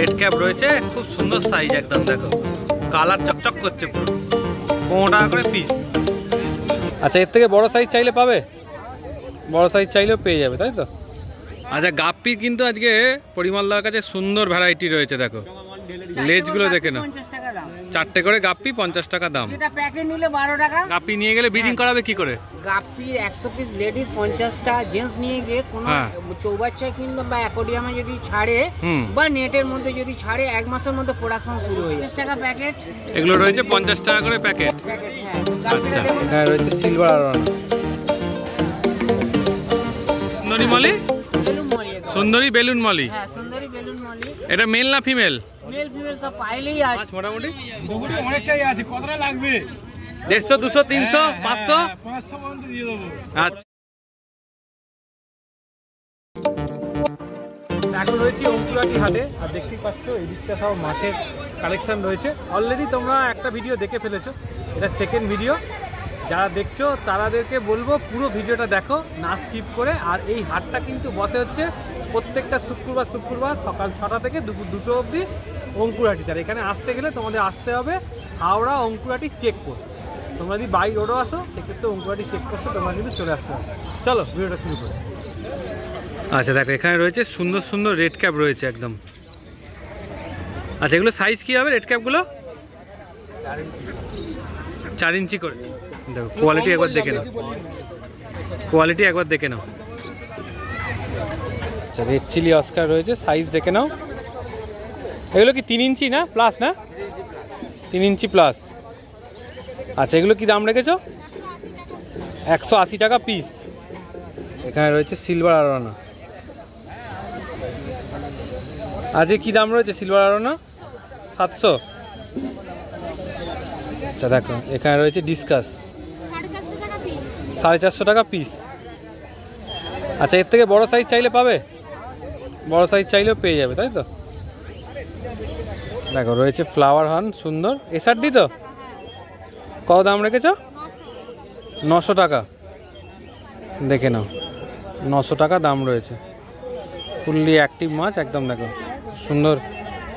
Red cap রয়েছে, খুব সুন্দর সাইজ একদম, দেখো কালার চকচক করছে পুরো। 15 টাকা করে পিস। আচ্ছা, এর থেকে বড় সাইজ চাইলে পাবে, বড় সাইজ চাইলেও পেয়ে যাবে, তাই তো? আচ্ছা, গাপ্পির কিন্তু আজকে পরিমলদার কাছে সুন্দর ভ্যারাইটি রয়েছে, দেখো লেজগুলো দেখে নাও। 4টে করে গাপ্পি 50 টাকা দাম। যেটা প্যাকেট নিলে 12 টাকা। গাপ্পি নিয়ে গেলে ব্রিডিং করাবে কি করে? গাপ্পির 100 পিস লেডিস 50টা, জেন্টস নিয়ে গিয়ে কোনো চৌবাচ্চায় কিংবা বা অ্যাকোয়ারিয়ামে যদি ছাড়ে বা নেটের মধ্যে যদি ছাড়ে 1 মাসের মধ্যে প্রোডাকশন শুরু হয়ে যায়। 50 টাকা প্যাকেট এগুলো রয়েছে, 50 টাকা করে প্যাকেট। আচ্ছা, হ্যাঁ রয়েছে সিলভার আরোনা, সুন্দরী মলি, সুন্দরী বেলুন মলি। হ্যাঁ, সুন্দরী বেলুন মলি। এটা মেল না ফিমেল? মেল ফিমেল সব পাইলেই আছে মোটামুটি। অনেকটাই আছে, কতটা লাগবে? 150, 200, 300, 500? 500 পর্যন্ত দিয়ে দেবো। আচ্ছা, এখন রয়েছে অঙ্কুরাটি হাটে, আর দেখতেই পাচ্ছ এদিকটা সব মাছের কালেকশন রয়েছে। অলরেডি তোমরা একটা ভিডিও দেখে ফেলেছো, এটা সেকেন্ড ভিডিও। যারা দেখছো তাদেরকে বলবো পুরো ভিডিওটা দেখো, না স্কিপ করে। আর এই হাটটা কিন্তু বসে হচ্ছে প্রত্যেকটা শুক্রবার সকাল 6টা থেকে দুপুর 2টো অবধি অঙ্কুরাটিতে। আর এখানে আসতে গেলে তোমাদের আসতে হবে হাওড়া অঙ্কুরাটি চেকপোস্ট। তোমরা যদি বাই রোডও আসো সেক্ষেত্রে অঙ্কুরাটি চেকপোস্টে তোমরা কিন্তু চলে আসতে হবে। চলো ভিডিওটা শুরু করি। আচ্ছা দেখো, এখানে রয়েছে সুন্দর সুন্দর রেড ক্যাপ রয়েছে একদম। আচ্ছা, এগুলো সাইজ কি হবে রেড ক্যাপগুলো? 4 ইঞ্চি করে। দেখো কোয়ালিটি একবার দেখে নাও, কোয়ালিটি একবার দেখে নাও। আচ্ছা, রেড চিলি অস্কার রয়েছে, সাইজ দেখে নাও। এগুলো কি 3 ইঞ্চি না প্লাস? না 3 ইঞ্চি প্লাস। আচ্ছা, এগুলো কি দাম রেখেছো? 180 টাকা পিস। এখানে রয়েছে সিলভার আরোনা। আজকে কি দাম রয়েছে সিলভার আরোনা? 700। আচ্ছা দেখো, এখানে রয়েছে ডিসকাস, 450 টাকা পিস। আচ্ছা, এর থেকে বড় সাইজ চাইলে পাবে, বড় সাইজ চাইলেও পেয়ে যাবে, তাই তো? দেখো রয়েছে ফ্লাওয়ার হান, সুন্দর এসআরডি তো। কত দাম রেখেছো? 900 টাকা। দেখে নাও, 900 টাকা দাম রয়েছে। ফুললি অ্যাক্টিভ মাছ একদম, দেখো সুন্দর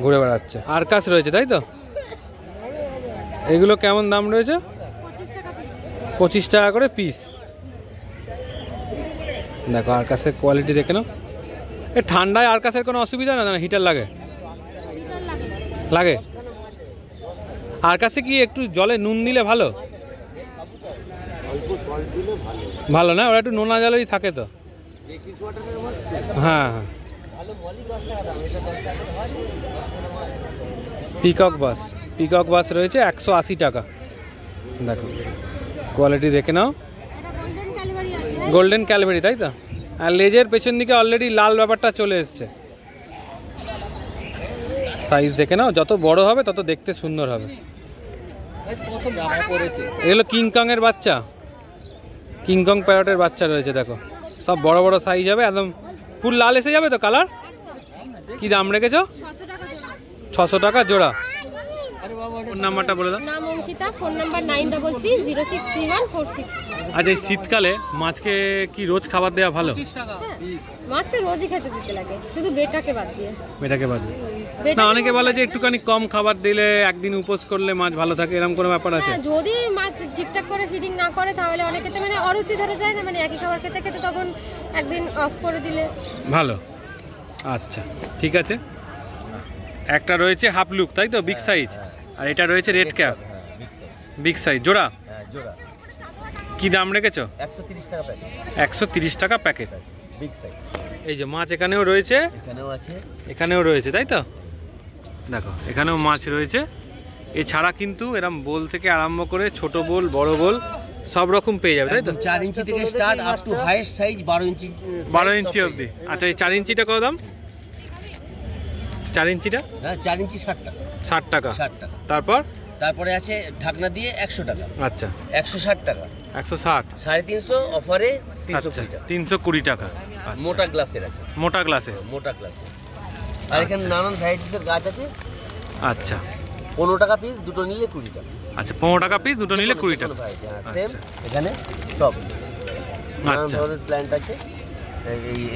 ঘুরে বেড়াচ্ছে। আরকাস রয়েছে, তাই তো? এগুলো কেমন দাম রয়েছে? 25 টাকা করে পিস। দেখো আরকাসের কোয়ালিটি দেখে নাও। এ ঠান্ডায় আরকাসের কোনো অসুবিধা না? হিটার লাগে? লাগে। আরকাসে কি একটু জলে নুন দিলে ভালো? ভালো না, ওরা একটু নোনা জলেরই থাকে তো। হ্যাঁ হ্যাঁ। পিকক বাস রয়েছে 180 টাকা। দেখো কোয়ালিটি দেখে নাও, গোল্ডেন ক্যালবেরি, তাই তো? আর লেজের পেছন দিকে অলরেডি লাল ব্যাপারটা চলে এসছে। সাইজ দেখে নাও, যত বড় হবে তত দেখতে সুন্দর হবে। এগুলো কিংকং এর বাচ্চা, কিংকং প্যারটের বাচ্চা রয়েছে। দেখো সব বড় বড় সাইজ হবে, একদম ফুল লাল এসে যাবে তো কালার। কি দাম রেখেছো? 600 টাকা জোড়া। ফোন নাম্বারটা বলে দাও। নাম অঙ্কিতা, ফোন নাম্বার 9333063146। আচ্ছা, এই শীতকালে মাছকে কি রোজ খাবার দেওয়া ভালো? মাছকে রোজই খেতে দিতে লাগে, শুধু বেটাকে বাদ দিয়ে। বেটাকে বাদ দিয়ে না, অনেকে বলে যে একটুখানি কম খাবার দিলে একদিন উপোস করলে মাছ ভালো থাকে, এরকম কোনো ব্যাপার আছে? যদি মাছ ঠিকঠাক করে ফিডিং না করে তাহলে অনেকে তো মানে অরুচি ধরে যায় না, মানে একই খাবার খেতে খেতে তখন একদিন অফ করে দিলে ভালো। আচ্ছা ঠিক আছে। একটা রয়েছে হাফ লুক, তাই তো? Big size. আর এটা রয়েছে রেড ক্যাপ, বিগ সাইজ জোড়া। কি দাম রেখেছো? 130 টাকা প্যাকেট। 130 টাকা প্যাকেট, বিগ সাইজ। এই যে মাছ এখানেও রয়েছে, এখানেও আছে, এখানেও রয়েছে, তাই তো? দেখো এখানেও মাছ রয়েছে। এছাড়া কিন্তু এরকম বোল থেকে আরম্ভ করে ছোট বোল, বড় বোল সব রকম পেয়ে যাবে, তাই তো? 4 ইঞ্চি থেকে start up to highest size 12 ইঞ্চি। 12 ইঞ্চি অবধি। আচ্ছা, এই 4 ইঞ্চিটা কত দাম? 4 ইঞ্চিটা? হ্যাঁ, 4 ইঞ্চি 60 টাকা। 60 টাকা। 60 টাকা। তারপরে আছে ঢাকনা দিয়ে 100 টাকা। আচ্ছা, 160 টাকা। 160। 350 অফারে 320 টাকা। 320 টাকা। মোটা গ্লাসের আছে, মোটা গ্লাসে। আর এখানে নানান ভ্যারাইটিসের গাছ আছে। আচ্ছা, 15 টাকা পিস, দুটো নিলে 20 টাকা। আচ্ছা, 15 টাকা পিস, দুটো নিলে 20 টাকা। সেম এখানে সব নানান আচ্ছা ধরনের প্ল্যান্ট আছে।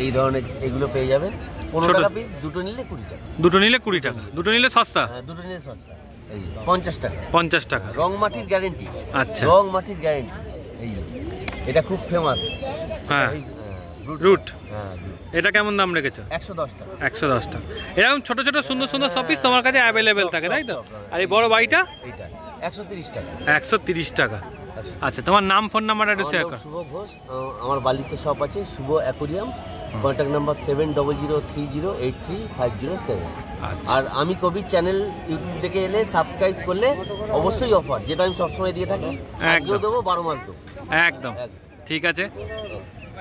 এই ধরনের এগুলো পেয়ে যাবেন। 15 টাকা পিস, দুটো নিলে 20 টাকা। দুটো নিলে 20 টাকা, দুটো নিলে সস্তা। হ্যাঁ, দুটো নিলে সস্তা। এই 50 টাকা। 50 টাকা। রং মাটির গ্যারান্টি। আচ্ছা, রং মাটির গ্যারান্টি। এই এটা খুব ফেমাস। হ্যাঁ, রুট। হ্যাঁ, এটা কেমন দাম রেখেছো? 110 টাকা। 110 টাকা। এরকম ছোট ছোট সুন্দর সুন্দর শপিস তোমার কাছে অ্যাভেলেবেল থাকে, তাই তো? আর এই বড় বাড়িটা এইটা 130 টাকা। 130 টাকা। আচ্ছা, তোমার নাম, ফোন নাম্বার, অ্যাড্রেস শেয়ার করো। শুভ ঘোষ, আমার বালিতে শপ আছে, শুভ অ্যাকোরিয়াম। Contact number 7003083507। আর আমি কবির চ্যানেল ইউটিউব থেকে এলে সাবস্ক্রাইব করলে অবশ্যই অফার, যেটা আমি সবসময় দিয়ে থাকি, আজকেও দেবো, 12 মাস দেবো। একদম ঠিক আছে।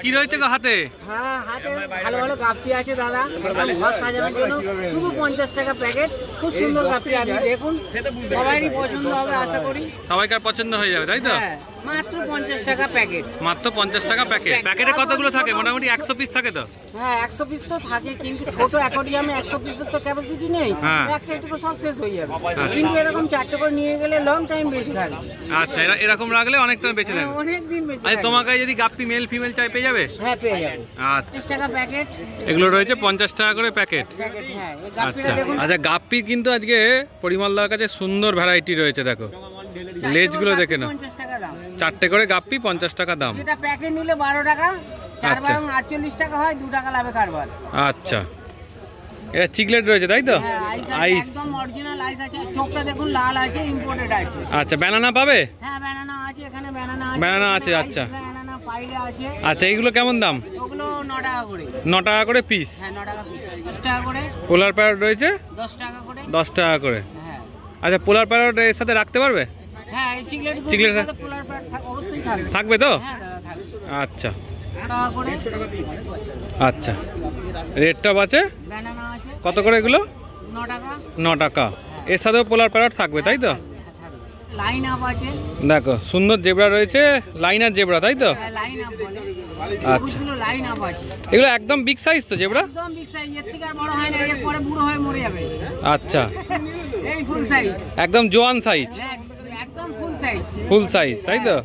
কি রয়েছে গো হাতে? হ্যাঁ, হাতে ভালো ভালো গাপ্পি আছে দাদা, একদম ঘর সাজানোর জন্য শুধু 50 টাকা প্যাকেট। খুব সুন্দর গাপ্পি, আপনি দেখুন, সবারই পছন্দ হবে আশা করি। সবাইকার পছন্দ হয়ে যাবে, তাই তো? হ্যাঁ, মাত্র 50 টাকা প্যাকেট। মাত্র 50 টাকা প্যাকেট। প্যাকেটে কতগুলো থাকে? মোটামুটি 100 পিস থাকে তো? হ্যাঁ, 100 পিস তো থাকে, কিন্তু ছোট অ্যাকোরিয়ামে 100 পিসের তো ক্যাপাসিটি নেই। হ্যাঁ। একটা একটু সব শেষ হয়ে যাবে, কিন্তু এরকম 4টে করে নিয়ে গেলে লং টাইম বেঁচে থাকে। আচ্ছা, এরকম রাখলে অনেকটা বেঁচে যাবে। অনেক দিন বেঁচে আচ্ছা, থাকে। তোমাকে যদি গাপ্পি মেল ফিমেল চাই পেয়ে যাবে? হ্যাঁ, পেয়ে যাবে। আচ্ছা, 50 টাকা প্যাকেট। এগুলো রয়েছে 50 টাকা করে প্যাকেট। প্যাকেট, হ্যাঁ। এই গাপ্পিটা আচ্ছা দেখুন, আচ্ছা, গাপ্পির কিন্তু আজকে পরিমলদার কাছে সুন্দর ভ্যারাইটি রয়েছে, দেখো লেজগুলো দেখে নাও। 50 টাকা দাম। 4টে করে গাপ্পি 50 টাকা দাম। যেটা প্যাকেট নিলে 12 টাকা, 4 আচ্ছা। বারং 48 টাকা হয়, 2 টাকা লাভে কারবার। আচ্ছা, এটা চিকলেট রয়েছে, তাই তো? হ্যাঁ, আইস আছে, আইস। একদম অরিজিনাল আইস আছে। চোখটা দেখুন লাল আছে, ইম্পোর্টেড আছে। আচ্ছা, ব্যানানা পাবে? হ্যাঁ, ব্যানানা আছে, এখানে ব্যানানা আছে। ব্যানানা আছে, এখানে আচ্ছা। আইস ব্যানানা পাইলে আছে। আচ্ছা, এইগুলো কেমন দাম? ওগুলো 9 টাকা করে। 9 টাকা করে পিস। হ্যাঁ, 9 টাকা পিস। 10 টাকা করে। পোলার প্যারট রয়েছে 10 টাকা করে। 10 টাকা করে। হ্যাঁ। আচ্ছা, পোলার প্যারট এর সাথে রাখতে পারবে? হ্যাঁ, এই চিকলেট চিকলেট সাথে পোলার প্যাড অবশ্যই থাকবে। থাকবে তো? হ্যাঁ, দাদা থাকবে। আচ্ছা 9 টাকা করে। আচ্ছা, রেটটা বাঁচে ব্যানানা আছে কত করে এগুলো? 9 টাকা। 9 টাকা। এর সাথেও পোলার প্যারট থাকবে, তাই তো? লাইন আপ আছে। দেখো, সুন্দর জেব্রা রয়েছে, লাইনার জেব্রা, তাই তো? হ্যাঁ, লাইন আপ বলে। আচ্ছা, সবগুলো লাইন আপ আছে। এগুলো একদম বিগ সাইজ তো জেব্রা? একদম বিগ সাইজ, এর থেকে আর বড় হয় না, এর পরে বুড়ো হয়ে মরে যাবে। আচ্ছা, এই ফুল সাইজ। একদম জোয়ান সাইজ, একদম ফুল সাইজ। ফুল সাইজ, তাই তো?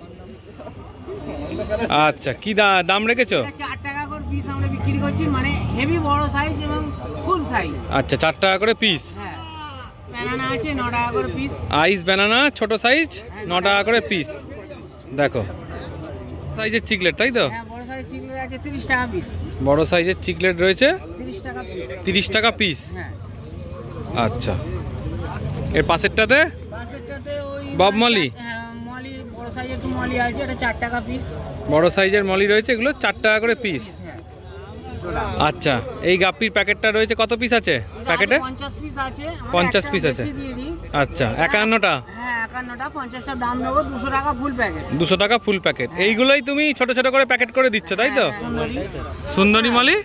আচ্ছা, কি দাম রেখেছো? এটা 4 টাকা করে পিস আমরা বিক্রি করছি, মানে হেভি বড় সাইজ এবং ফুল সাইজ। আচ্ছা, 4 টাকা করে পিস। হ্যাঁ, ব্যানানা আছে 9 টাকা করে পিস। আইস ব্যানানা ছোট সাইজ 9 টাকা করে পিস। দেখো, সাইজের চিকলেট, তাই তো? হ্যাঁ, বড় সাইজ চিকলেট আছে 30 টাকা পিস। বড় সাইজের চিকলেট রয়েছে 30 টাকা পিস। 30 টাকা পিস। হ্যাঁ। আচ্ছা, এর পাশেরটাতে পাশেরটাতে ওই বব মলি? হ্যাঁ, মলি বড় সাইজের একটু মলি আছে, এটা 4 টাকা পিস। বড় সাইজের মলি রয়েছে, এগুলো 4 টাকা করে পিস। হ্যাঁ। আচ্ছা, এই গাপ্পির প্যাকেটটা রয়েছে, কত পিস আছে প্যাকেটে? 50 পিস আছে। 50 পিস আছে। আচ্ছা, 51টা? হ্যাঁ, 51টা। 50টা দাম নেবো, 200 টাকা ফুল প্যাকেট। 200 টাকা ফুল প্যাকেট। এইগুলোই তুমি ছোট ছোট করে প্যাকেট করে দিচ্ছ, তাই তো? সুন্দরী সুন্দরী মলি,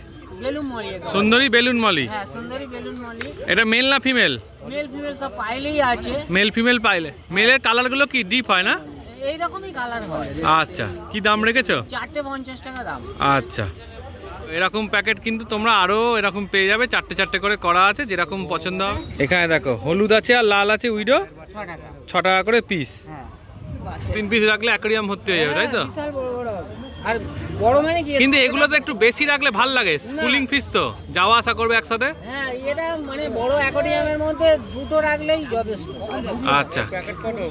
বেলুন মলি। সুন্দরী বেলুন মলি। হ্যাঁ, সুন্দরী বেলুন মলি। এটা মেল না ফিমেল? মেল ফিমেল সব পাইলেই আছে। মেল ফিমেল পাইলে। মেলের কালারগুলো কি ডিপ হয় না? এইরকমই কালার হয়। আচ্ছা, কি দাম রেখেছো? 4টে 50 টাকা দাম। আচ্ছা, এরকম প্যাকেট কিন্তু তোমরা আরো এরকম পেয়ে যাবে, 4টে করে করা আছে, যেরকম পছন্দ হবে। এখানে দেখো, হলুদ আছে আর লাল আছে উইডো, 6 টাকা। 6 টাকা করে পিস। হ্যাঁ, 3 পিস রাখলে অ্যাকোয়ারিয়াম ভর্তি হয়ে যাবে, তাই তো? বিশাল বড় বড় হবে। আর বড় মানে কি? কিন্তু এগুলো তো একটু বেশি রাখলে ভাল লাগে, স্কুলিং ফিস তো, যাওয়া আসা করবে একসাথে। হ্যাঁ, এটা মানে বড় অ্যাকোয়ারিয়ামের মধ্যে দুটো রাখলেই যথেষ্ট। আচ্ছা, টাকা করে।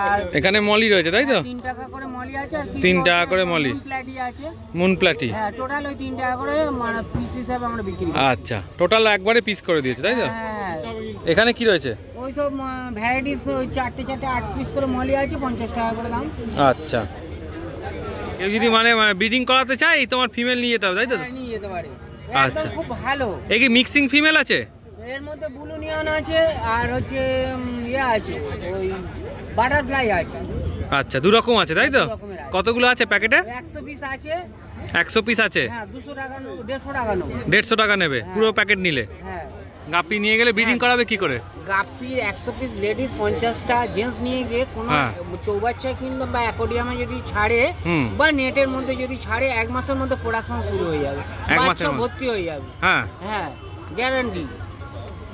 আর এখানে মলি রয়েছে, তাই তো? 3 টাকা করে মলি আছে, আর 3 টাকা করে মলি। প্ল্যাটি আছে। মুন প্ল্যাটি। হ্যাঁ, টোটাল ওই 3 টাকা করে মানে পিস হিসাবে আমরা বিক্রি করি। আচ্ছা, টোটাল একবারে পিস করে দিয়েছে, তাই তো? হ্যাঁ, এখানে কি রয়েছে? ওই সব ভ্যারাইটিস, ওই 4টে 8 পিস করে মলি আছে, 50 টাকা করে দাম। আচ্ছা, কেউ যদি মানে ব্রিডিং করাতে চাই, তোমার ফিমেল নিয়ে যেতে হবে, তাই তো? হ্যাঁ, নিয়ে যেতে পারে। আচ্ছা, একদম খুব ভালো। এই কি মিক্সিং ফিমেল আছে? এর মধ্যে ব্লু নিয়ন আছে, আর হচ্ছে ইয়ে আছে, ওই বাটারফ্লাই আছে। আচ্ছা, 2 রকম আছে, তাই তো? 2 রকমের আছে। কতগুলো আছে প্যাকেটে? 100 পিস আছে। 100 পিস আছে। হ্যাঁ, 200 টাকা নেবো, 150 টাকা নেবো। 150 টাকা নেবে পুরো প্যাকেট নিলে। হ্যাঁ, গাপ্পি নিয়ে গেলে ব্রিডিং করাবে কি করে? গাপ্পির 100 পিস লেডিস, 50টা জেন্টস নিয়ে গিয়ে কোনো হ্যাঁ। চৌবাচ্চায় কিংবা বা অ্যাকোয়ারিয়ামে যদি ছাড়ে, হুম। বা নেটের মধ্যে যদি ছাড়ে, 1 মাসের মধ্যে প্রোডাকশন শুরু হয়ে যাবে, 1 মাসের বাচ্চা মধ্যে? ভর্তি হয়ে যাবে। হ্যাঁ। হ্যাঁ, গ্যারান্টি।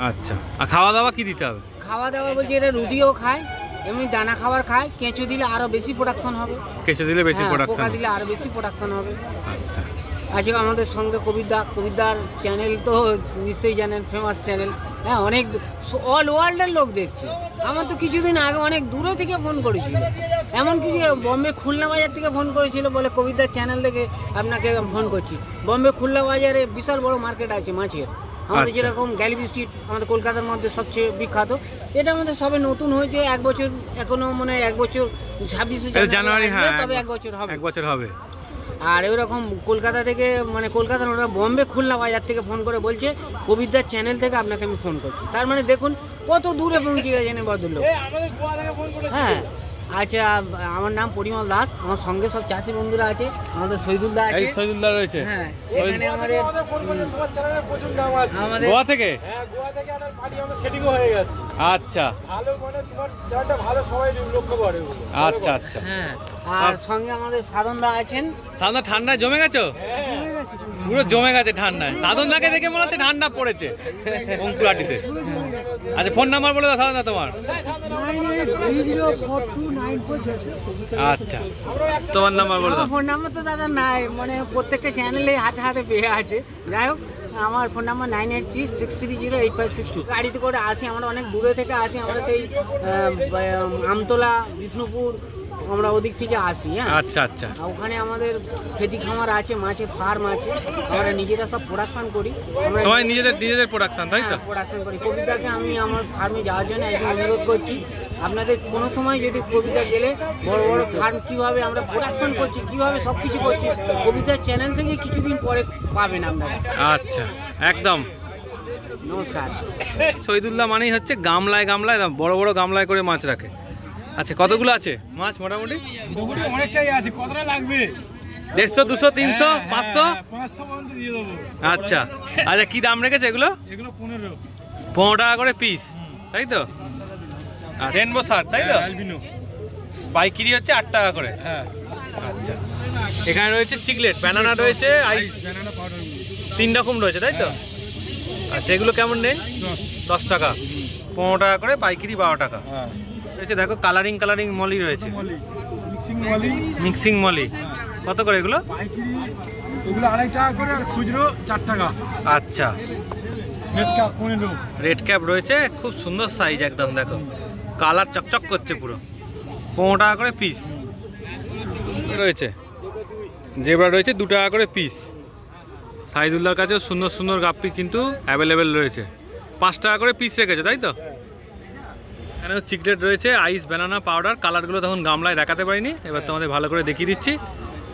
আচ্ছা, আর খাওয়া দাওয়া কি দিতে হবে? খাওয়া দাওয়া বলছে, এটা রুটিও খায়, এমনি দানা খাবার খায়। কেঁচো দিলে আরো বেশি প্রোডাকশন হবে। কেঁচো দিলে বেশি হ্যাঁ, প্রোডাকশন। পোকা দিলে আরো বেশি প্রোডাকশন হবে। আচ্ছা, আছে আমাদের সঙ্গে কবিরদার চ্যানেল তো নিশ্চয়ই জানেন, ফেমাস চ্যানেল। হ্যাঁ, অনেক অল ওয়ার্ল্ডের লোক দেখছে। আমার তো কিছুদিন আগে অনেক দূরে থেকে ফোন করেছিল, এমনকি বম্বে খুলনা বাজার থেকে ফোন করেছিল, বলে কবিরদার চ্যানেল থেকে আপনাকে ফোন করছি। বম্বে খুলনা বাজারে বিশাল বড় মার্কেট আছে মাছের, আমাদের যেরকম গ্যালিবি স্ট্রিট আমাদের কলকাতার মধ্যে সবচেয়ে বিখ্যাত। এটা আমাদের সবে নতুন হয়েছে, 1 বছর এখনো মনে হয় 1 বছর 26শে জানুয়ারি, তবে 1 বছর হবে, 1 বছর হবে। আর ওইরকম কলকাতা থেকে মানে কলকাতার ওরা বম্বে খুলনা বাজার থেকে ফোন করে বলছে কবিরদার চ্যানেল থেকে আপনাকে আমি ফোন করছি। তার মানে দেখুন কত দূরে পৌঁছে গেছেন ভদ্রলোক। হ্যাঁ, আচ্ছা, আমার নাম পরিমল দাস, আমার সঙ্গে সব চাষি বন্ধুরা আছে, আমাদের শহীদুল্লাহ আছে। শহীদুল্লাহ রয়েছে। হ্যাঁ, এখানে আমাদের গোয়া থেকে। হ্যাঁ, গোয়া থেকে আমার পার্টি আমাদের সেটিংও হয়ে গেছে। আচ্ছা, ভালো মানে তোমার চ্যানেলটা ভালো, সবাই লক্ষ্য করে। আচ্ছা আচ্ছা। হ্যাঁ, আর সঙ্গে আমাদের সাধনদা আছেন। সাধন ঠান্ডায় জমে গেছো? পুরো জমে গেছে ঠান্ডায়। সাধনদাকে দেখে মনে হচ্ছে ঠান্ডা পড়েছে অঙ্কুরাটিতে। আচ্ছা, ফোন নাম্বার বলে দাও সাধনদা তোমার। আচ্ছা, তোমার নাম্বার বলে দাও। ফোন নাম্বার তো দাদা নাই, মানে প্রত্যেকটা চ্যানেলে হাতে হাতে পেয়ে আছে। যাই হোক, আমার ফোন নাম্বার 9836308562। গাড়িতে করে আসি, আমরা অনেক দূরে থেকে আসি, আমরা সেই আমতলা, বিষ্ণুপুর, আমরা ওদিক থেকে আসি। হ্যাঁ, আচ্ছা আচ্ছা। ওখানে আমাদের খেতি খামার আছে, মাছের ফার্ম আছে, আমরা নিজেরা সব প্রোডাকশন করি। আমরা তোমার নিজেদের প্রোডাকশন, তাই তো? প্রোডাকশন করি। কবিতাকে আমি আমার ফার্মে যাওয়ার জন্য একদম অনুরোধ করছি। আপনাদের কোনো সময় যদি কবিতা গেলে বড় বড় ফার্ম কীভাবে আমরা প্রোডাকশন করছি, কীভাবে সব কিছু করছি, কবিতার চ্যানেল থেকে কিছুদিন পরে পাবেন আপনারা। আচ্ছা, একদম। নমস্কার। শহীদুল্লাহ মানেই হচ্ছে গামলায় বড় বড় গামলায় করে মাছ রাখে। আচ্ছা, কতগুলো আছে মাছ মোটামুটি? অনেকটাই আছে, কতটা লাগবে? 150, 200, 300, 500? 500 পর্যন্ত দিয়ে দেবো। আচ্ছা আচ্ছা, কি দাম রেখেছে এগুলো? এগুলো 15 টাকা করে পিস, তাই তো? আর রেনবো শার্ট, তাই তো? অ্যালবিনো পাইকিরি হচ্ছে 8 টাকা করে। হ্যাঁ। আচ্ছা, এখানে রয়েছে চিকলেট, ব্যানানা রয়েছে, আইস, ব্যানানা পাউডার 3 রকম রয়েছে, তাই তো? আচ্ছা, এগুলো কেমন নেই? 10 টাকা। 15 টাকা করে পাইকিরি, 12 টাকা। হ্যাঁ, রয়েছে দেখো কালারিং মলি রয়েছে, মিক্সিং মলি। কত করে এগুলো? পাইকারি এগুলো 2.5 টাকা করে, আর খুচরো 4 টাকা। আচ্ছা, রেড কাপ 15। রেড ক্যাপ রয়েছে, খুব সুন্দর সাইজ একদম, দেখো কালার চকচক করছে পুরো। 15 টাকা করে পিস রয়েছে। জেব্রা রয়েছে 2 টাকা করে পিস। সাইদুল্লাহর কাছে সুন্দর সুন্দর গাপ্পি কিন্তু অ্যাভেলেবেল রয়েছে। 5 টাকা করে পিস রেখেছে, তাই তো? এখানে চিকলেট রয়েছে, আইস, ব্যানানা পাউডার। কালারগুলো তখন গামলায় দেখাতে পারিনি, এবার তোমাদের ভালো করে দেখিয়ে দিচ্ছি,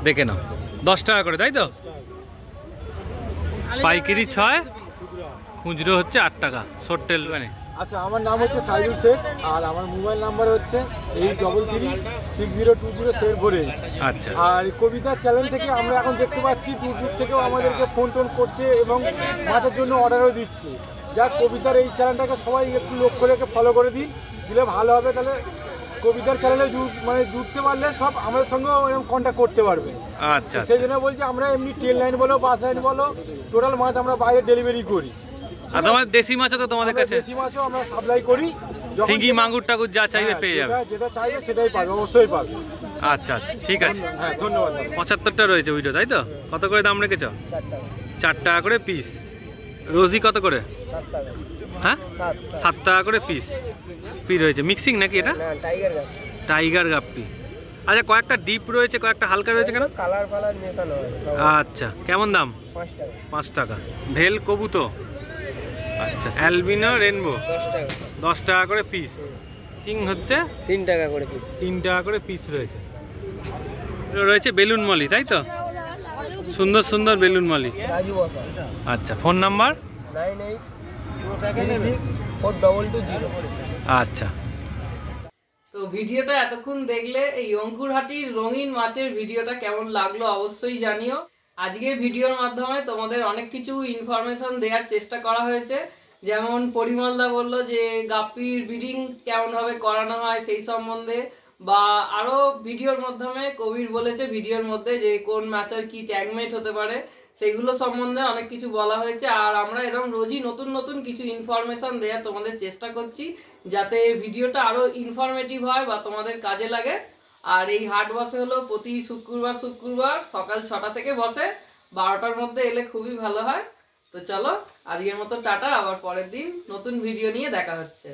দেখে নাও। 10 টাকা করে, তাই তো? পাইকারি 6, খুচরো হচ্ছে 8 টাকা। সোট্টেল মানে। আচ্ছা, আমার নাম হচ্ছে সাইদুল শেখ, আর আমার মোবাইল নাম্বার হচ্ছে 8336020748। আচ্ছা, আর কবিতা চ্যানেল থেকে আমরা এখন দেখতে পাচ্ছি ইউটিউব থেকেও আমাদেরকে ফোন করছে এবং মাছের জন্য অর্ডারও দিচ্ছে। যা কবিতার এই চ্যানেলটাকে সবাই একটু লক্ষ্য রেখে ফলো করে দিলে ভালো হবে। তাহলে কবিতার চ্যানেলে মানে জুড়তে পারলে সব আমাদের সঙ্গেও এরকম কন্ট্যাক্ট করতে পারবে। আচ্ছা, সেই জন্য বলছি, আমরা এমনি ট্রেন লাইন বলো, বাস লাইন বলো, টোটাল মাছ আমরা বাইরে ডেলিভারি করি। আর তোমার দেশি মাছও তো তোমাদের কাছে? দেশি মাছও আমরা সাপ্লাই করি। শিঙি, মাগুর টাগুর যা চাইবে পেয়ে যাবে। যেটা চাইবে সেটাই পাবে, অবশ্যই পাবে। আচ্ছা আচ্ছা, ঠিক আছে। হ্যাঁ, ধন্যবাদ। 75টা রয়েছে উইডো, তাই তো? কত করে দাম রেখেছ? 4 টাকা করে পিস। রোজি কত করে? হ্যাঁ, 7 টাকা করে পিস রয়েছে। মিক্সিং নাকি এটা? টাইগার গাপ্পি। আচ্ছা, কয়েকটা ডিপ রয়েছে, কয়েকটা হালকা রয়েছে, কেন? কালার মেশানো হয়। আচ্ছা, কেমন দাম? 5 টাকা। ভেল কবুতো, আচ্ছা, অ্যালবিনো রেনবো 10 টাকা করে পিস। কিং হচ্ছে 3 টাকা করে পিস। 3 টাকা করে পিস রয়েছে। রয়েছে বেলুন মলি, তাই তো? সুন্দর সুন্দর বেলুন মলি। আচ্ছা, ফোন নাম্বার 98364220। আচ্ছা। তো ভিডিওটা এতক্ষণ দেখলে, এই অঙ্কুরহাটির রঙিন মাছের ভিডিওটা কেমন লাগলো অবশ্যই জানিও। আজকে ভিডিওর মাধ্যমে তোমাদের অনেক কিছু ইনফরমেশন দেওয়ার চেষ্টা করা হয়েছে। যেমন পরিমলদা বললো যে গাপ্পির ব্রিডিং কেমনভাবে করানো হয় সেই সম্বন্ধে, বা আরও ভিডিওর মাধ্যমে কবির বলেছে ভিডিওর মধ্যে যে কোন মাছের কি ট্যাগমেট হতে পারে, সেগুলো সম্বন্ধে অনেক কিছু বলা হয়েছে। আর আমরা এরকম রোজই নতুন নতুন কিছু ইনফরমেশন দেওয়ার তোমাদের চেষ্টা করছি, যাতে ভিডিওটা আরও ইনফরমেটিভ হয় বা তোমাদের কাজে লাগে। আর এই হাট বসে হলো প্রতি শুক্রবার সকাল 6টা থেকে বসে, 12টার মধ্যে এলে খুবই ভালো হয়। তো চলো আজকের মতো টাটা, আবার পরের দিন নতুন ভিডিও নিয়ে দেখা হচ্ছে।